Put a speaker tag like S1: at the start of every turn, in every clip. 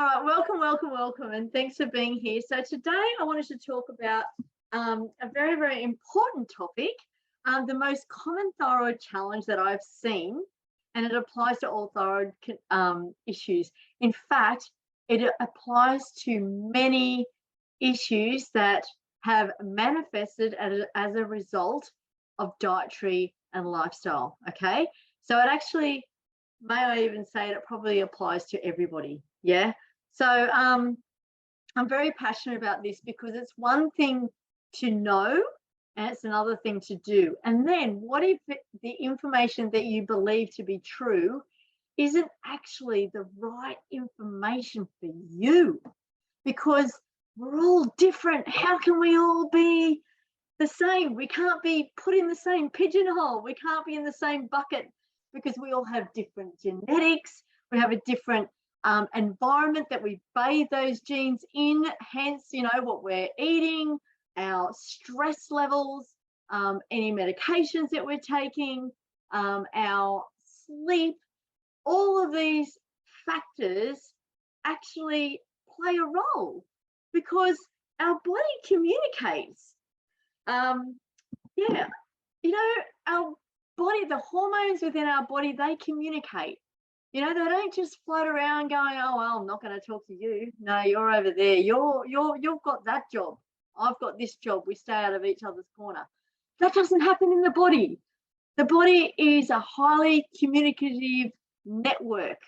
S1: All right, welcome, and thanks for being here. So today I wanted to talk about a very, very important topic, the most common thyroid challenge that I've seen, and it applies to all thyroid issues. In fact, it applies to many issues that have manifested as a result of dietary and lifestyle. Okay, so it actually, may I even say, it probably applies to everybody. Yeah. So I'm very passionate about this because it's one thing to know and it's another thing to do. And then what if the information that you believe to be true isn't actually the right information for you? Because we're all different. How can we all be the same? We can't be put in the same pigeonhole. We can't be in the same bucket because we all have different genetics. We have a different environment that we bathe those genes in, hence, what we're eating, our stress levels, any medications that we're taking, our sleep, all of these factors actually play a role because our body communicates. Yeah, our body, the hormones within our body, they communicate. They don't just float around going, "Oh well, I'm not going to talk to you." No, you're over there. You've got that job. I've got this job. We stay out of each other's corner. That doesn't happen in the body. The body is a highly communicative network.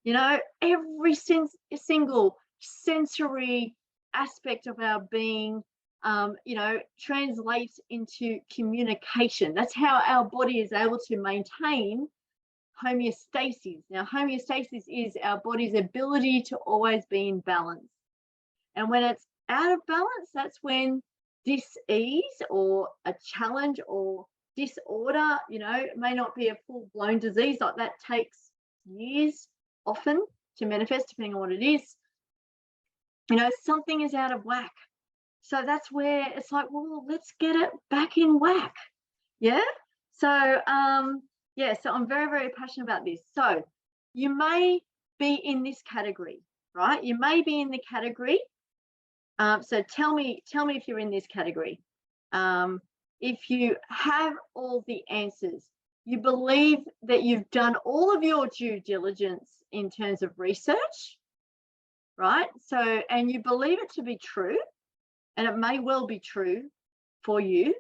S1: Every single sensory aspect of our being, translates into communication. That's how our body is able to maintain homeostasis. Now, homeostasis is our body's ability to always be in balance. And when it's out of balance, that's when dis-ease or a challenge or disorder, it may not be a full-blown disease, like that takes years often to manifest, depending on what it is. Something is out of whack. So that's where it's like, well, let's get it back in whack. Yeah. So, so I'm very, very passionate about this. So you may be in this category, right? You may be in the category. So tell me if you're in this category. If you have all the answers, you believe that you've done all of your due diligence in terms of research, right? So, and you believe it to be true, and it may well be true for you.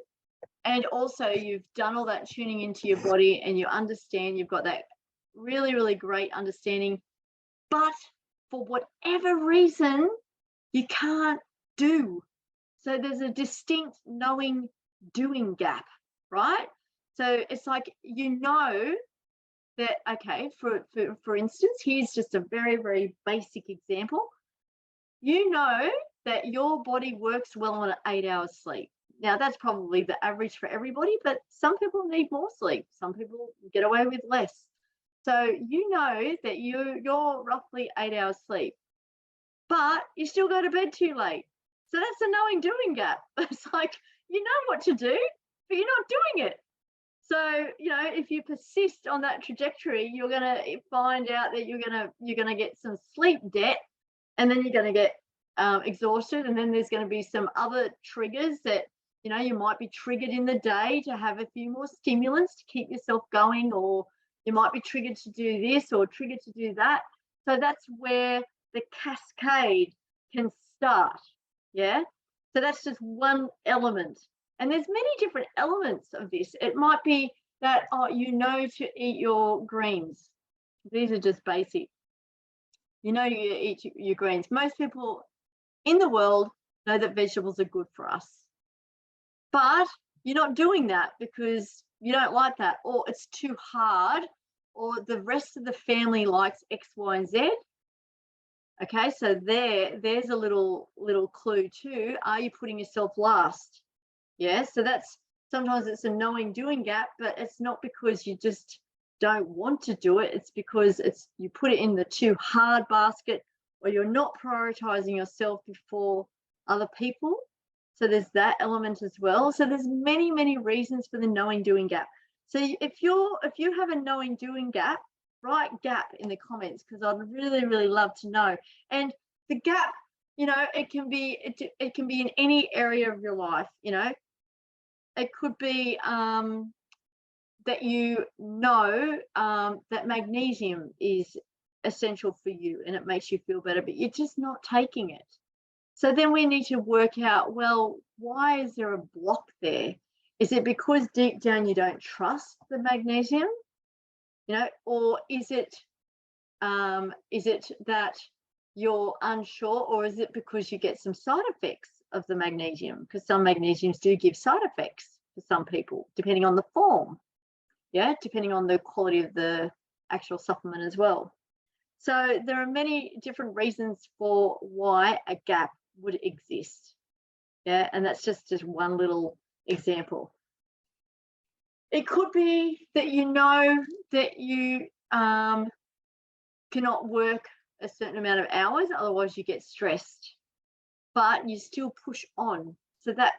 S1: And also you've done all that tuning into your body and you understand, you've got that really, really great understanding, but for whatever reason, you can't do. So there's a distinct knowing doing gap, right? So it's like, that, okay, for instance, here's just a very, very basic example. That your body works well on 8 hours sleep. Now, that's probably the average for everybody, but some people need more sleep. Some people get away with less. So that you're roughly 8 hours sleep, but you still go to bed too late. So that's a knowing doing gap. It's like, you know what to do, but you're not doing it. So, if you persist on that trajectory, you're going to find out that you're going to get some sleep debt, and then you're going to get exhausted, and then there's going to be some other triggers that you might be triggered in the day to have a few more stimulants to keep yourself going, or you might be triggered to do this or triggered to do that. So that's where the cascade can start. Yeah. So that's just one element, and there's many different elements of this. It might be that to eat your greens. These are just basic. You eat your greens. Most people in the world know that vegetables are good for us, but you're not doing that because you don't like that, or it's too hard, or the rest of the family likes X, Y, and Z. Okay, so there's a little clue too. Are you putting yourself last? Yeah, so that's, sometimes it's a knowing doing gap, but it's not because you just don't want to do it. It's because you put it in the too hard basket, or you're not prioritizing yourself before other people. So there's that element as well. So there's many, many reasons for the knowing doing gap. So if you have a knowing doing gap, write gap in the comments, because I'd really, really love to know. And the gap, you know, it can be in any area of your life. You know, it could be that you know that magnesium is essential for you and it makes you feel better, but you're just not taking it. So then we need to work out, well, why is there a block there? Is it because deep down you don't trust the magnesium? You know, or is it that you're unsure, or is it because you get some side effects of the magnesium? Because some magnesiums do give side effects for some people, depending on the form, yeah, depending on the quality of the actual supplement as well. So there are many different reasons for why a gap would exist, yeah, and that's just one little example. It could be that you know that you cannot work a certain amount of hours, otherwise you get stressed, but you still push on. So that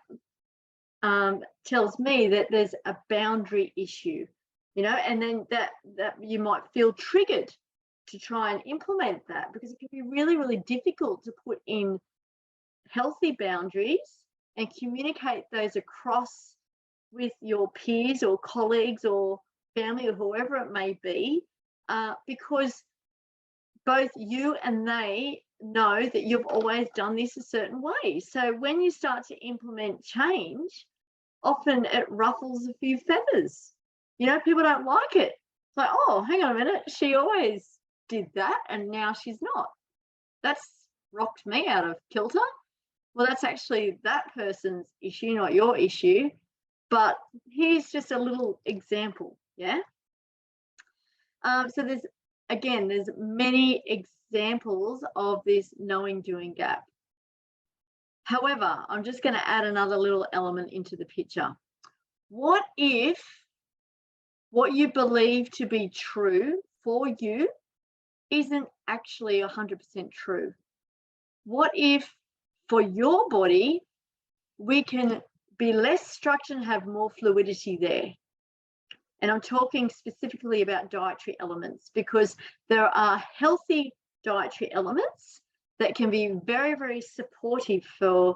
S1: tells me that there's a boundary issue, you know, and then that you might feel triggered to try and implement that, because it can be really, really difficult to put in healthy boundaries and communicate those across with your peers or colleagues or family or whoever it may be, because both you and they know that you've always done this a certain way. So when you start to implement change, often it ruffles a few feathers. You know, people don't like it. It's like, oh, hang on a minute, she always did that and now she's not. That's rocked me out of kilter. Well, that's actually that person's issue, not your issue. But here's just a little example, yeah? So there's many examples of this knowing doing gap. However, I'm just going to add another little element into the picture. What if what you believe to be true for you isn't actually 100% true? What if for your body, we can be less structured and have more fluidity there? And I'm talking specifically about dietary elements, because there are healthy dietary elements that can be very, very supportive for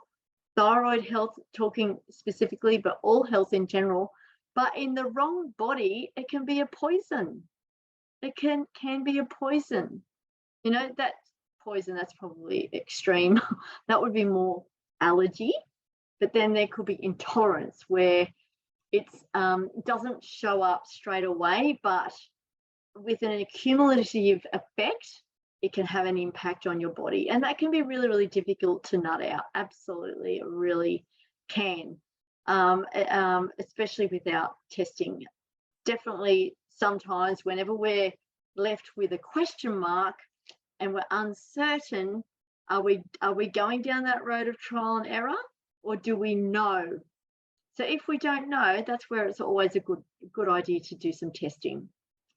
S1: thyroid health, talking specifically, but all health in general. But in the wrong body, it can be a poison. It can be a poison. You know, that poison, that's probably extreme. That would be more allergy. But then there could be intolerance, where it doesn't show up straight away, but with an accumulative effect, it can have an impact on your body. And that can be really, really difficult to nut out. Absolutely, it really can, especially without testing. Definitely sometimes whenever we're left with a question mark and we're uncertain, are we going down that road of trial and error, or do we know? So if we don't know, that's where it's always a good idea to do some testing,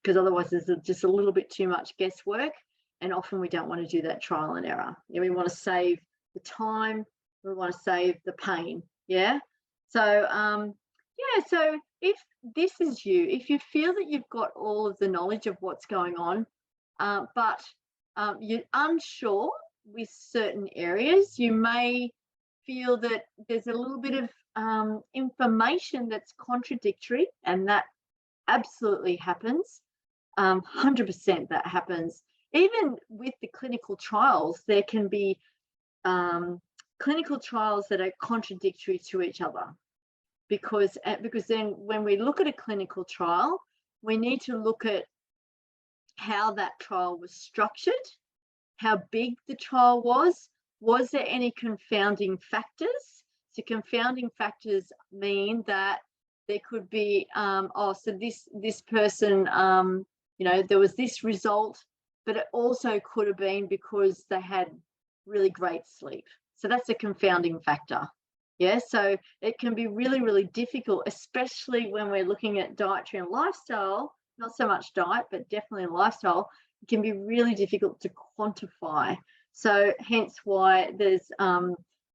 S1: because otherwise there's just a little bit too much guesswork, and often we don't want to do that trial and error. Yeah, we want to save the time, we want to save the pain. Yeah. So so if this is you, if you feel that you've got all of the knowledge of what's going on, but you're unsure with certain areas, you may feel that there's a little bit of information that's contradictory, and that absolutely happens. 100% that happens. Even with the clinical trials, there can be clinical trials that are contradictory to each other, because then when we look at a clinical trial, we need to look at how that trial was structured, how big the trial was there any confounding factors? So confounding factors mean that there could be, so this person, there was this result, but it also could have been because they had really great sleep. So that's a confounding factor. Yeah, so it can be really, really difficult, especially when we're looking at dietary and lifestyle, not so much diet, but definitely lifestyle. It can be really difficult to quantify. So hence why there's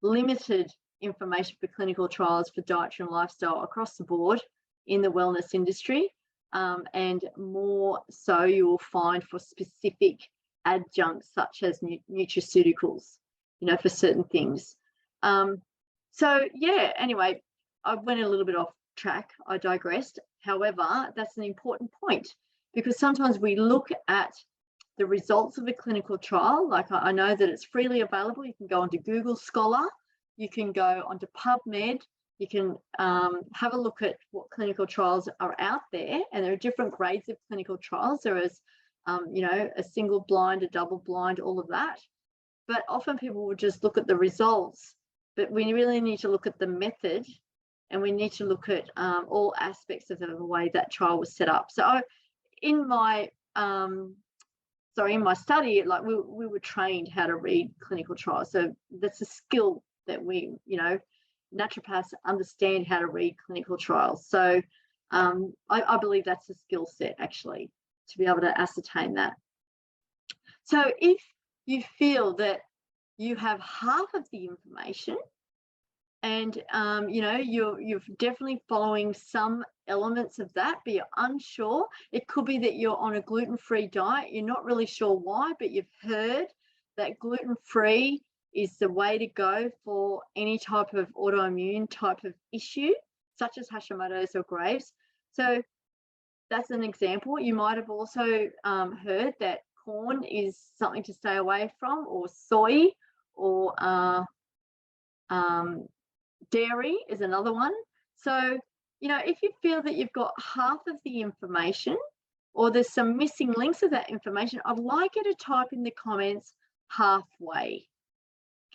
S1: limited information for clinical trials for dietary and lifestyle across the board in the wellness industry. and more so you will find for specific adjuncts such as nutraceuticals, for certain things. So yeah, anyway, I went a little bit off track. I digressed. However, that's an important point, because sometimes we look at the results of a clinical trial. Like I know that it's freely available. You can go onto Google Scholar, you can go onto PubMed, you can have a look at what clinical trials are out there, and there are different grades of clinical trials. There is, a single blind, a double blind, all of that. But often people will just look at the results, but we really need to look at the method, and we need to look at all aspects of the way that trial was set up. So in my study, like we were trained how to read clinical trials. So that's a skill that we, naturopaths understand how to read clinical trials. So I believe that's a skill set, actually, to be able to ascertain that. So if you feel that you have half of the information, and you're definitely following some elements of that, but you're unsure. It could be that you're on a gluten-free diet. You're not really sure why, but you've heard that gluten-free is the way to go for any type of autoimmune type of issue, such as Hashimoto's or Graves. So that's an example. You might have also heard that corn is something to stay away from, or soy, or dairy is another one. So, if you feel that you've got half of the information, or there's some missing links of that information, I'd like you to type in the comments halfway.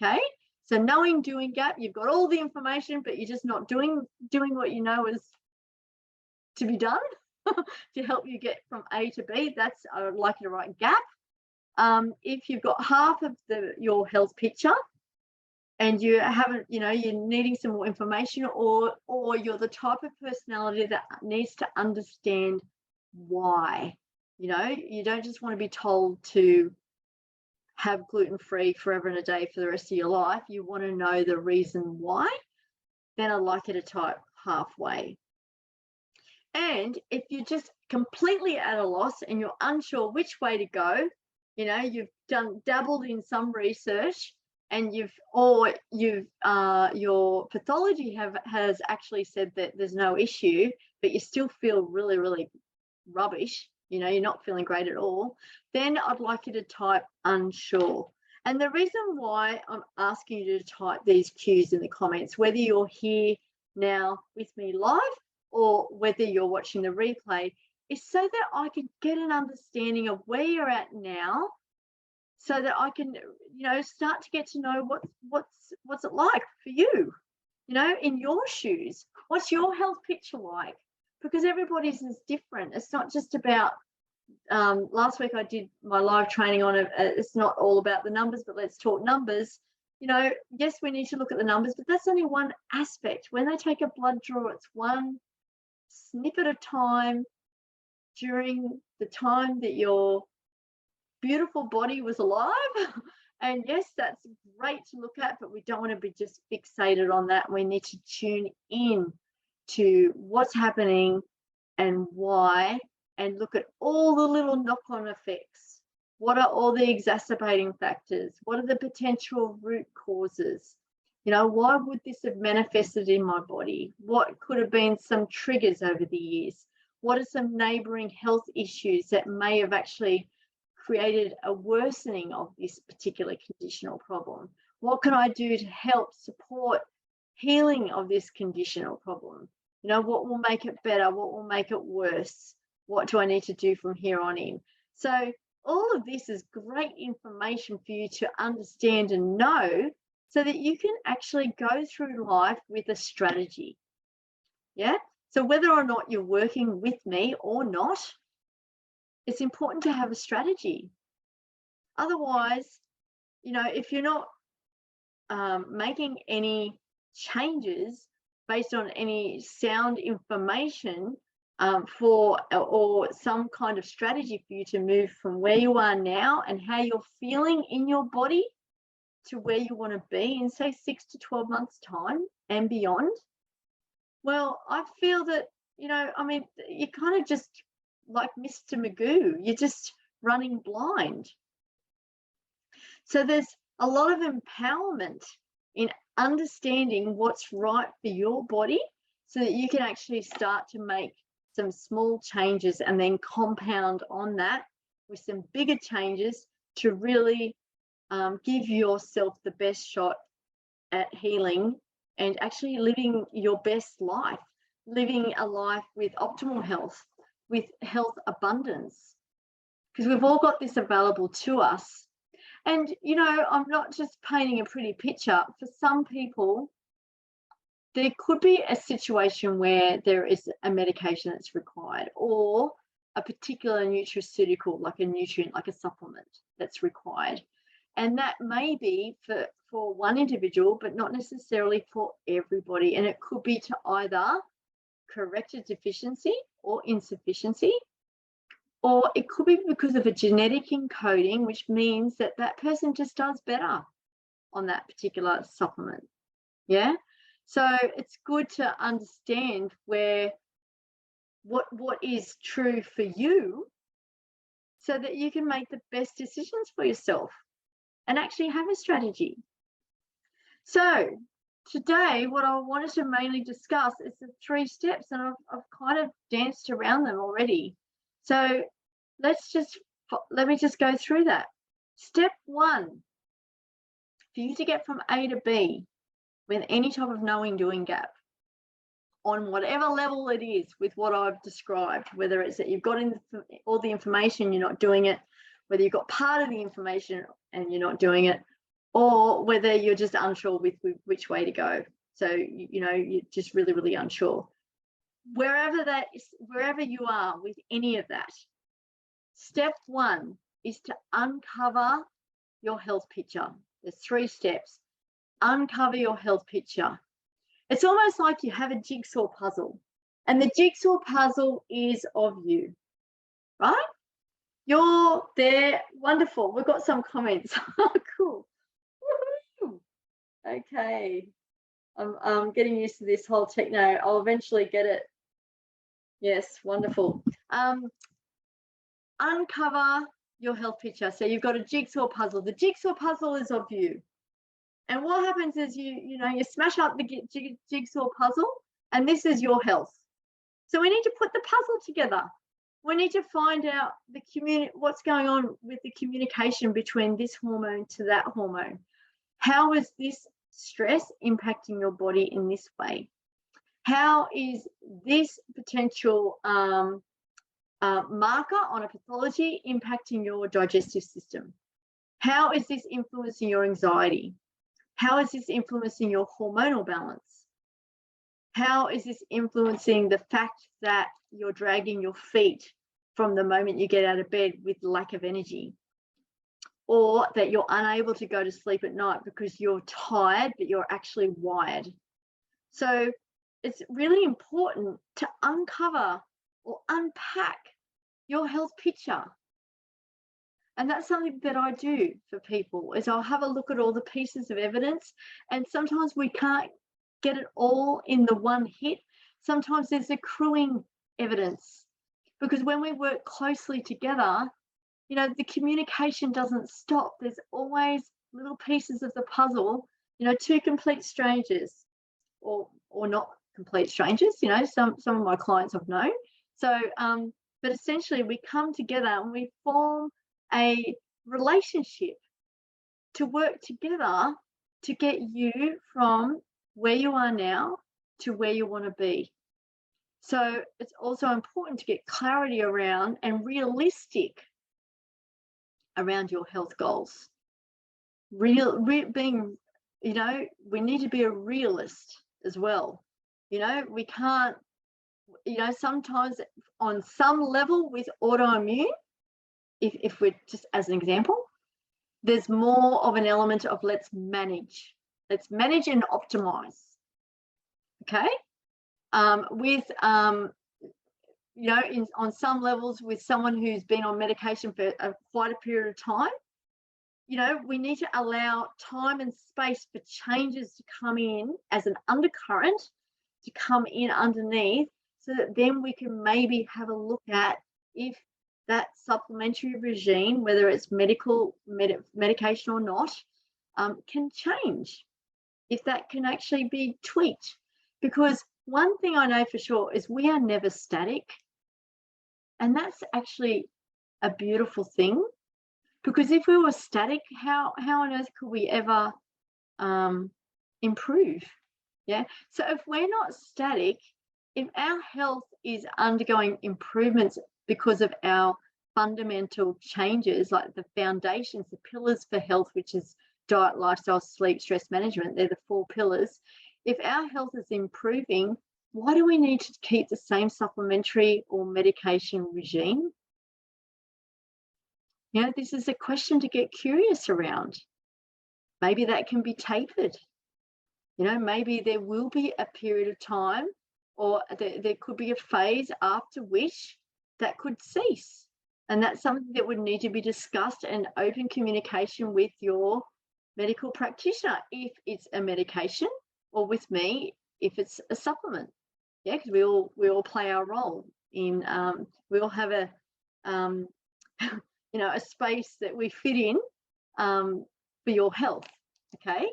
S1: Okay? So knowing, doing gap, you've got all the information, but you're just not doing what you know is to be done to help you get from A to B. That's, I would like you to write gap. If you've got half of your health picture, and you haven't, you're needing some more information, or you're the type of personality that needs to understand why. You don't just want to be told to have gluten-free forever and a day for the rest of your life. You want to know the reason why. Then I'd like you to type halfway. And if you're just completely at a loss and you're unsure which way to go, you've dabbled in some research, and your pathology has actually said that there's no issue, but you still feel really, really rubbish, you're not feeling great at all, then I'd like you to type unsure. And the reason why I'm asking you to type these cues in the comments, whether you're here now with me live or whether you're watching the replay, is so that I can get an understanding of where you're at now, so that I can, start to get to know what's it like for you, in your shoes. What's your health picture like? Because everybody's is different. It's not just about, last week I did my live training on it. It's not all about the numbers, but let's talk numbers. Yes, we need to look at the numbers, but that's only one aspect. When they take a blood draw, it's one snippet of time during the time that your beautiful body was alive. And yes, that's great to look at, but we don't want to be just fixated on that. We need to tune in to what's happening and why, and look at all the little knock-on effects. What are all the exacerbating factors? What are the potential root causes? Why would this have manifested in my body? What could have been some triggers over the years? What are some neighboring health issues that may have actually created a worsening of this particular conditional problem? What can I do to help support healing of this conditional problem? What will make it better? What will make it worse? What do I need to do from here on in? So all of this is great information for you to understand and know, so that you can actually go through life with a strategy. Yeah. So whether or not you're working with me or not, it's important to have a strategy. Otherwise, if you're not making any changes based on any sound information or some kind of strategy for you to move from where you are now and how you're feeling in your body to where you want to be in, say, 6 to 12 months' time and beyond, well, I feel that, you kind of just like Mr. Magoo. You're just running blind. So there's a lot of empowerment in understanding what's right for your body so that you can actually start to make some small changes and then compound on that with some bigger changes to really give yourself the best shot at healing and actually living your best life, living a life with optimal health, with health abundance, because we've all got this available to us. And, you know, I'm not just painting a pretty picture. For some people, there could be a situation where there is a medication that's required, or a particular nutraceutical, like a nutrient, like a supplement that's required. And that may be for one individual, but not necessarily for everybody. And it could be to either correct a deficiency or insufficiency, or it could be because of a genetic encoding, which means that that person just does better on that particular supplement. Yeah. So it's good to understand what is true for you so that you can make the best decisions for yourself and actually have a strategy. So today, what I wanted to mainly discuss is the 3 steps, and I've kind of danced around them already. So let me just go through that. Step 1, for you to get from A to B with any type of knowing doing gap, on whatever level it is with what I've described, whether it's that you've got all the information, you're not doing it, whether you've got part of the information and you're not doing it, or whether you're just unsure with which way to go. So, you know, you're just really, really unsure. Wherever that is, wherever you are with any of that, step 1 is to uncover your health picture. There's 3 steps. Uncover your health picture. It's almost like you have a jigsaw puzzle, and the jigsaw puzzle is of you, right? You're there. Wonderful. We've got some comments. Oh, cool. Woo-hoo. Okay. I'm getting used to this whole techno. I'll eventually get it. Yes, wonderful. Uncover your health picture. So you've got a jigsaw puzzle. The jigsaw puzzle is of you. And what happens is you smash up the jigsaw puzzle, and this is your health. So we need to put the puzzle together. We need to find out what's going on with the communication between this hormone to that hormone. How is this stress impacting your body in this way? How is this potential marker on a pathology impacting your digestive system? How is this influencing your anxiety? How is this influencing your hormonal balance? How is this influencing the fact that you're dragging your feet from the moment you get out of bed with lack of energy? Or that you're unable to go to sleep at night because you're tired, but you're actually wired. So it's really important to uncover or unpack your health picture. And that's something that I do for people, is I'll have a look at all the pieces of evidence, and sometimes we can't get it all in the one hit. Sometimes there's accruing evidence, because when we work closely together, you know, the communication doesn't stop. There's always little pieces of the puzzle, you know, 2 complete strangers or not complete strangers, you know, some of my clients I've known. So, but essentially we come together and we form a relationship to work together to get you from where you are now to where you want to be. So it's also important to get clarity around and realistic around your health goals. Being, you know, we need to be a realist as well. You know, we can't, you know, sometimes on some level with autoimmune, if we're just as an example, there's more of an element of let's manage and optimize. Okay. With you know, on some levels with someone who's been on medication for quite a period of time, you know, we need to allow time and space for changes to come in as an undercurrent, to come in underneath, so that then we can maybe have a look at, if that supplementary regime, whether it's medication or not, can change, if that can actually be tweaked. Because one thing I know for sure is we are never static. And that's actually a beautiful thing, because if we were static, how on earth could we ever improve? Yeah. So if we're not static, if our health is undergoing improvements because of our fundamental changes, like the foundations, the pillars for health, which is diet, lifestyle, sleep, stress management, they're the 4 pillars. If our health is improving, why do we need to keep the same supplementary or medication regime? You know, this is a question to get curious around. Maybe that can be tapered. You know, maybe there will be a period of time, or there could be a phase after which that could cease. And that's something that would need to be discussed and open communication with your medical practitioner, if it's a medication, or with me if it's a supplement. Yeah, because we all play our role in. We all have a a space that we fit in for your health. Okay,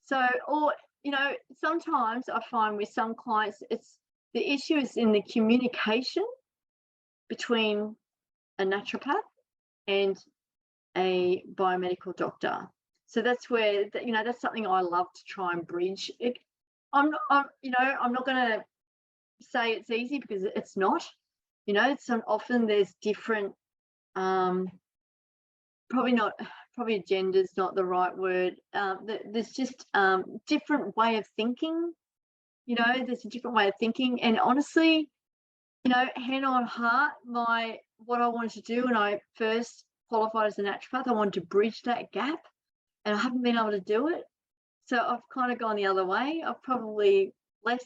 S1: so, or sometimes I find with some clients, it's the issue is in the communication between a naturopath and a biomedical doctor. So that's where that's something I love to try and bridge. I'm not going to say it's easy, because it's not. It's often there's different. Probably gender's not the right word. There's just different way of thinking. There's a different way of thinking, and honestly, hand on heart, what I wanted to do when I first qualified as a naturopath, I wanted to bridge that gap, and I haven't been able to do it. So I've kind of gone the other way. I'm probably less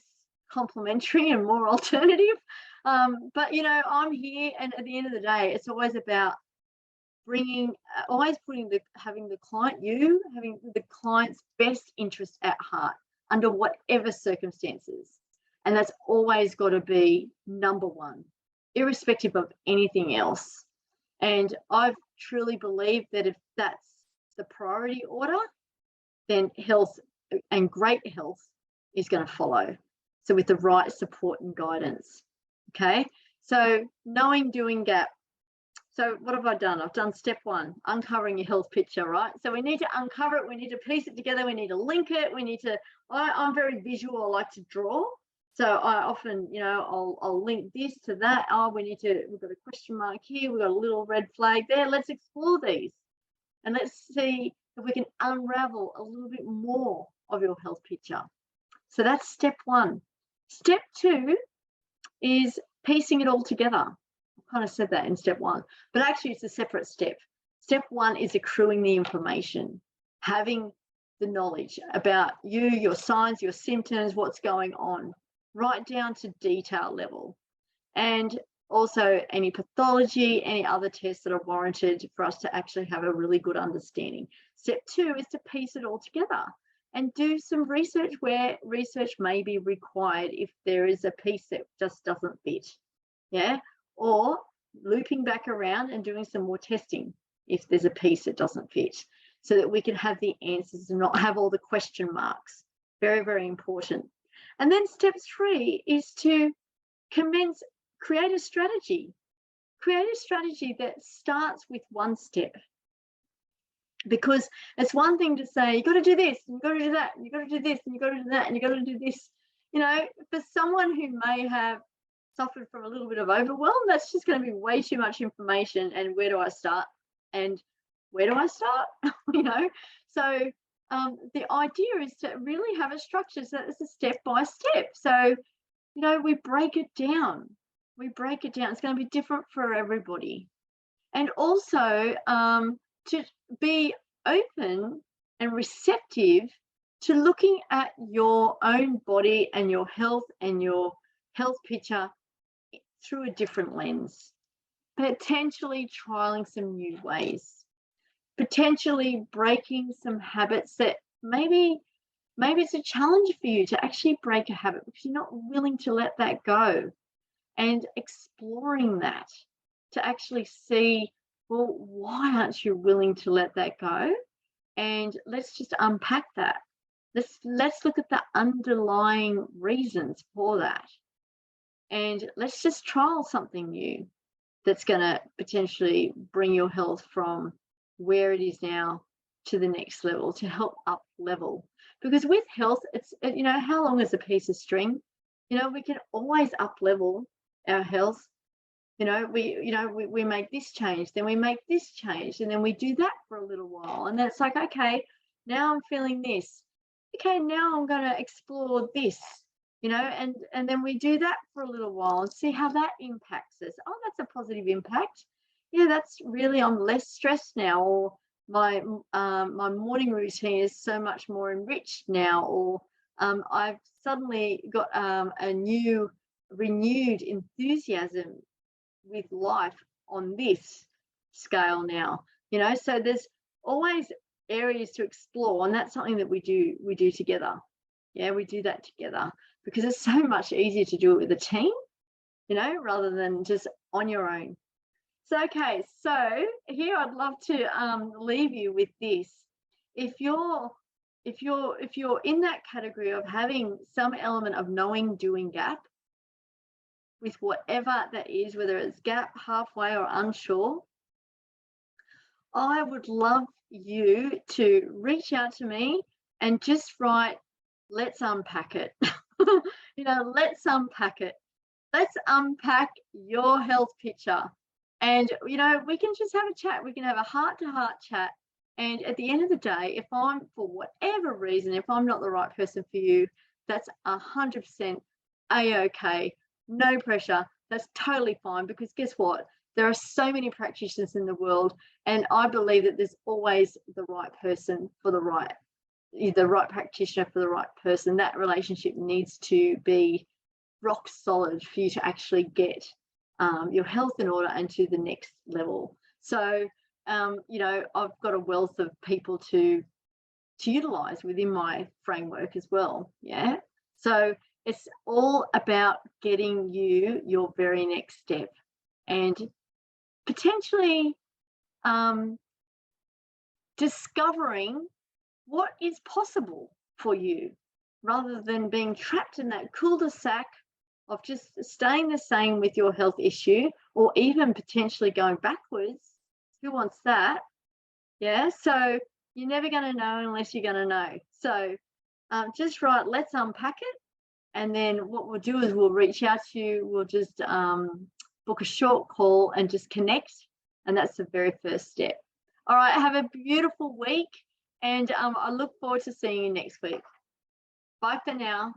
S1: complementary and more alternative. But I'm here, and at the end of the day, it's always about having the client's best interest at heart under whatever circumstances. And that's always got to be number one, irrespective of anything else. And I've truly believed that if that's the priority order, then health and great health is going to follow. So with the right support and guidance. Okay. So knowing, doing, gap. So what have I done? I've done step 1, uncovering your health picture, right? So we need to uncover it. We need to piece it together. We need to link it. I'm very visual. I like to draw. So I often, I'll link this to that. We've got a question mark here. We've got a little red flag there. Let's explore these. And let's see if we can unravel a little bit more of your health picture. So that's step 1. Step 2 is piecing it all together. I kind of said that in step 1, but actually it's a separate step. Step 1 is accruing the information, having the knowledge about you, your signs, your symptoms, what's going on, right down to detail level. And also any pathology, any other tests that are warranted for us to actually have a really good understanding. Step 2 is to piece it all together and do some research where research may be required if there is a piece that just doesn't fit. Yeah. Or looping back around and doing some more testing if there's a piece that doesn't fit, so that we can have the answers and not have all the question marks. Very, very important. And then step 3 is to create a strategy. Create a strategy that starts with one step. Because it's one thing to say, you got to do this, and you got to do that, and you got to do this, and you got to do that, and you got to do this. For someone who may have suffered from a little bit of overwhelm, that's just going to be way too much information. And where do I start? And where do I start? So the idea is to really have a structure, so it's a step by step. So we break it down. It's going to be different for everybody. And also to be open and receptive to looking at your own body and your health picture through a different lens, potentially trialing some new ways, potentially breaking some habits that maybe it's a challenge for you to actually break a habit because you're not willing to let that go, and exploring that. to actually see, well, why aren't you willing to let that go? And let's just unpack that. Let's look at the underlying reasons for that. And let's just trial something new that's going to potentially bring your health from where it is now to the next level, to help up level. Because with health, it's, how long is a piece of string? We can always up level our health. We make this change, then we make this change, and then we do that for a little while. And then it's like, okay, now I'm feeling this. Okay, now I'm going to explore this, and then we do that for a little while and see how that impacts us. Oh, that's a positive impact. Yeah, that's really, I'm less stressed now, or my morning routine is so much more enriched now, or I've suddenly got a new renewed enthusiasm with life on this scale now. So there's always areas to explore, and that's something that we do together. Yeah, we do that together because it's so much easier to do it with a team, rather than just on your own. So, okay, so here I'd love to leave you with this. If you're in that category of having some element of knowing, doing gap with whatever that is, whether it's gap, halfway, or unsure, I would love you to reach out to me and just write, let's unpack it. Let's unpack it. Let's unpack your health picture. And, we can just have a chat. We can have a heart-to-heart chat. And at the end of the day, if I'm, for whatever reason, if I'm not the right person for you, that's 100% A-okay. No pressure. That's totally fine, because guess what? There are so many practitioners in the world, and I believe that there's always the right person for the right practitioner for the right person. That relationship needs to be rock solid for you to actually get your health in order and to the next level. So, I've got a wealth of people to utilize within my framework as well. Yeah. So it's all about getting you your very next step, and potentially discovering what is possible for you, rather than being trapped in that cul-de-sac of just staying the same with your health issue, or even potentially going backwards. Who wants that? Yeah, so you're never going to know unless you're going to know. So just write, let's unpack it. And then what we'll do is we'll reach out to you. We'll just book a short call and just connect. And that's the very first step. All right, have a beautiful week. And I look forward to seeing you next week. Bye for now.